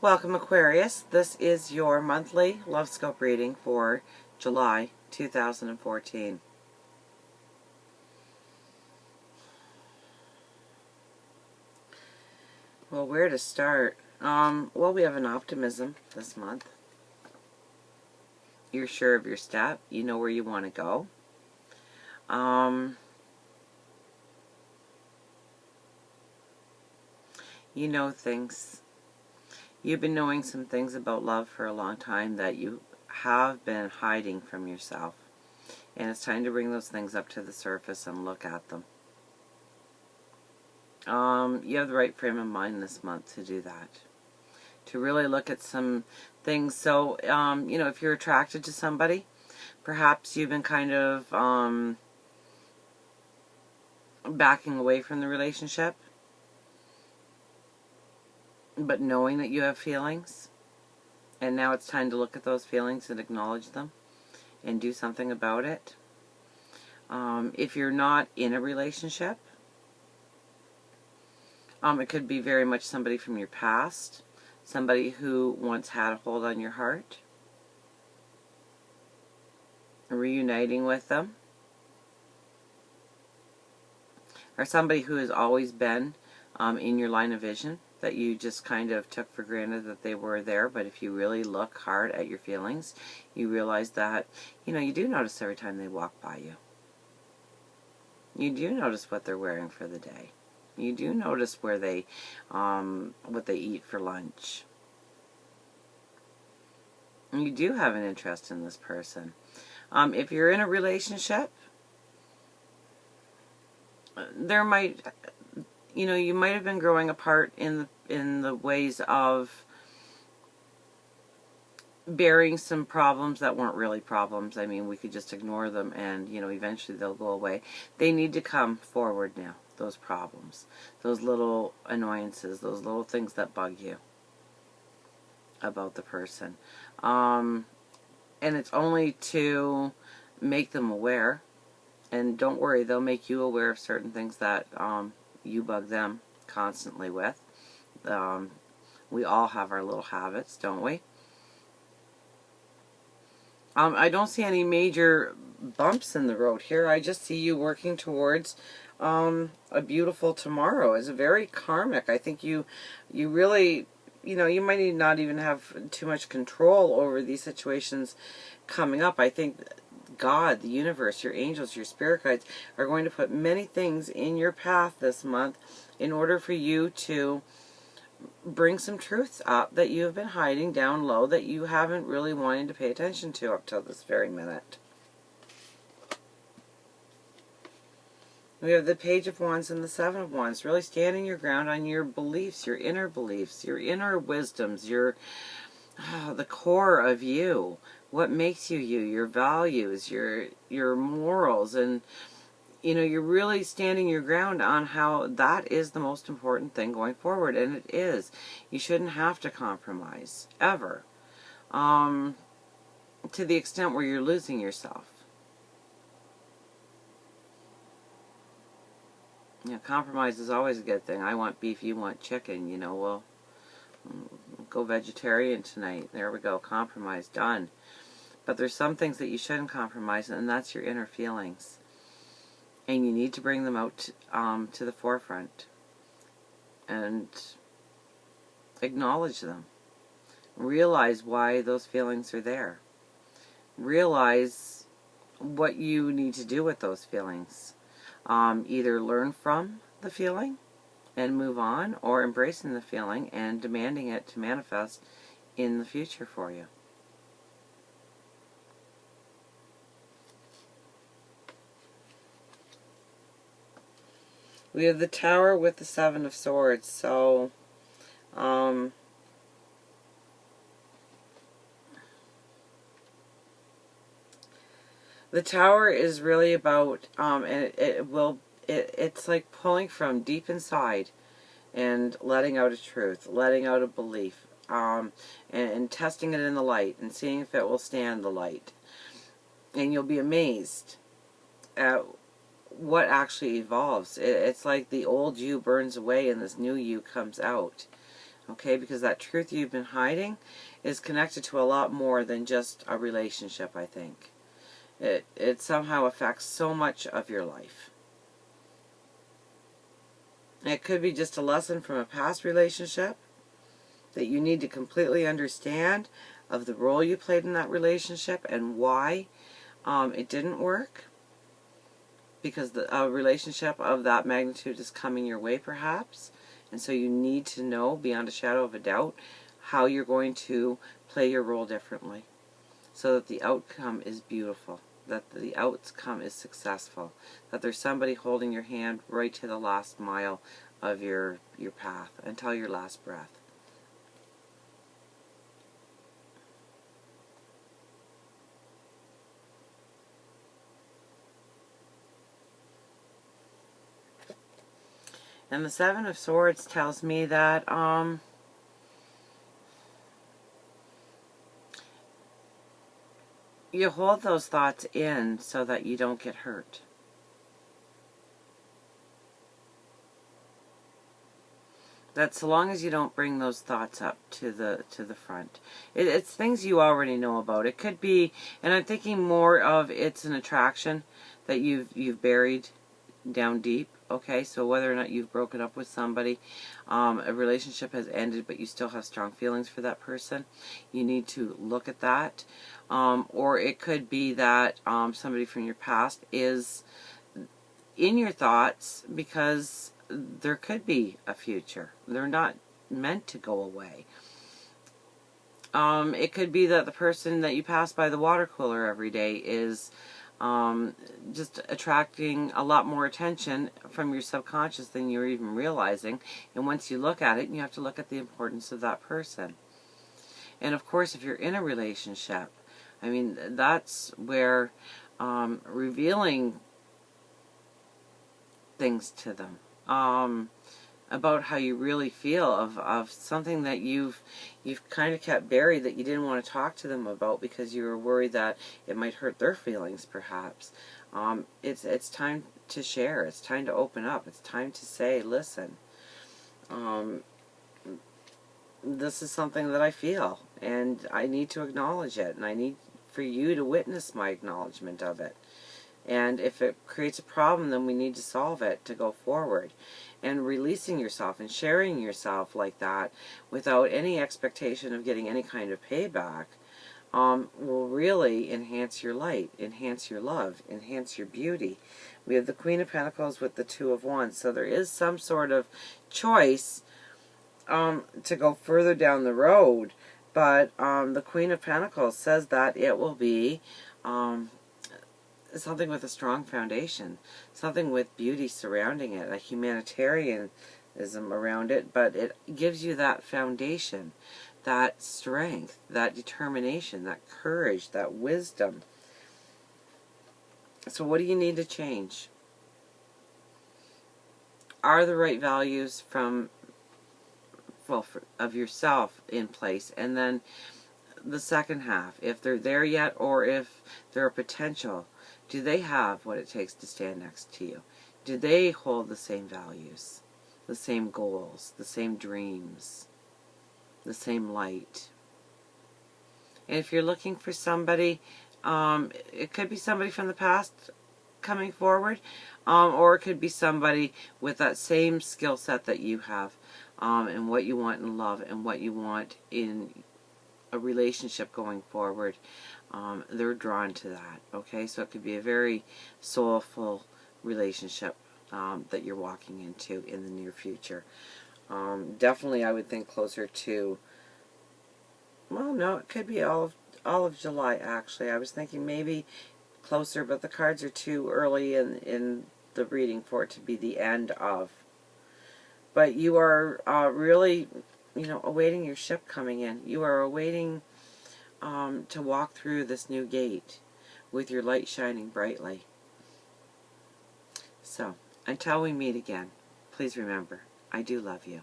Welcome, Aquarius. This is your monthly love scope reading for July 2014. Well, where to start? Well, we have an optimism this month. You're sure of your step. You know where you want to go. You know things. You've been knowing some things about love for a long time that you have been hiding from yourself. And it's time to bring those things up to the surface and look at them. You have the right frame of mind this month to do that. To really look at some things. So, if you're attracted to somebody, perhaps you've been kind of backing away from the relationship, but knowing that you have feelings. And now it's time to look at those feelings and acknowledge them and do something about it. If you're not in a relationship, it could be very much somebody from your past, somebody who once had a hold on your heart, reuniting with them, or somebody who has always been in your line of vision that you just kind of took for granted that they were there. But if you really look hard at your feelings, you realize that, you do notice every time they walk by you. You do notice what they're wearing for the day. You do notice where they, what they eat for lunch. You do have an interest in this person. If you're in a relationship, there might, you might have been growing apart in the ways of bearing some problems that weren't really problems. I mean, we could just ignore them and, eventually they'll go away. They need to come forward now, those problems, those little annoyances, those little things that bug you about the person. And it's only to make them aware. And don't worry, they'll make you aware of certain things that you bug them constantly with. We all have our little habits, don't we? I don't see any major bumps in the road here. I just see you working towards a beautiful tomorrow. It's very karmic. I think you really, you might not even have too much control over these situations coming up. I think God, the universe, your angels, your spirit guides are going to put many things in your path this month in order for you to bring some truths up that you have been hiding down low, that you haven't really wanted to pay attention to up till this very minute. We have the Page of Wands and the Seven of Wands, really standing your ground on your beliefs, your inner wisdoms, the core of you, what makes you you, your values, your morals, and you're really standing your ground on how that is the most important thing going forward, and it is. You shouldn't have to compromise, ever, to the extent where you're losing yourself. Compromise is always a good thing. I want beef, you want chicken, well, go vegetarian tonight. There we go, compromise, done. But there's some things that you shouldn't compromise, and that's your inner feelings. And you need to bring them out to the forefront and acknowledge them. Realize why those feelings are there. Realize what you need to do with those feelings. Either learn from the feeling and move on, or embracing the feeling and demanding it to manifest in the future for you. We have the Tower with the Seven of Swords. So, the Tower is really about, and it's like pulling from deep inside and letting out a truth, letting out a belief, and testing it in the light and seeing if it will stand the light. And you'll be amazed at what actually evolves. It's like the old you burns away and this new you comes out. Okay, because that truth you've been hiding is connected to a lot more than just a relationship, I think. It somehow affects so much of your life. It could be just a lesson from a past relationship that you need to completely understand of the role you played in that relationship and why it didn't work. Because a relationship of that magnitude is coming your way, perhaps. And so you need to know, beyond a shadow of a doubt, how you're going to play your role differently so that the outcome is beautiful, that the outcome is successful, that there's somebody holding your hand right to the last mile of your path until your last breath. And the Seven of Swords tells me that you hold those thoughts in so that you don't get hurt. That so long as you don't bring those thoughts up to the front, it's things you already know about. It could be, and I'm thinking more of it's an attraction that you've buried down deep. Okay, so whether or not you've broken up with somebody, a relationship has ended, but you still have strong feelings for that person, you need to look at that. Or it could be that somebody from your past is in your thoughts because there could be a future. They're not meant to go away. It could be that the person that you pass by the water cooler every day is just attracting a lot more attention from your subconscious than you're even realizing. And once you look at it, you have to look at the importance of that person. And of course, if you're in a relationship, I mean, that's where revealing things to them about how you really feel of something that you've kind of kept buried that you didn't want to talk to them about because you were worried that it might hurt their feelings, perhaps. It's time to share. It's time to open up. It's time to say, listen, this is something that I feel, and I need to acknowledge it, and I need for you to witness my acknowledgement of it. And if it creates a problem, then we need to solve it to go forward. And releasing yourself and sharing yourself like that without any expectation of getting any kind of payback will really enhance your light, enhance your love, enhance your beauty. We have the Queen of Pentacles with the Two of Wands. So there is some sort of choice to go further down the road. But the Queen of Pentacles says that it will be something with a strong foundation, something with beauty surrounding it, a humanitarianism around it, but it gives you that foundation, that strength, that determination, that courage, that wisdom. So what do you need to change? Are the right values of yourself in place? And then the second half, if they're there yet, or if they're a potential, do they have what it takes to stand next to you? Do they hold the same values, the same goals, the same dreams, the same light? And if you're looking for somebody, it could be somebody from the past coming forward, or it could be somebody with that same skill set that you have, and what you want in love and what you want in a relationship going forward. They're drawn to that. Okay, so it could be a very soulful relationship that you're walking into in the near future. Definitely, I would think closer to, well, no, it could be all of July, actually. I was thinking maybe closer, but the cards are too early in the reading for it to be the end of. But you are really, awaiting your ship coming in. You are awaiting to walk through this new gate with your light shining brightly. So, until we meet again, please remember, I do love you.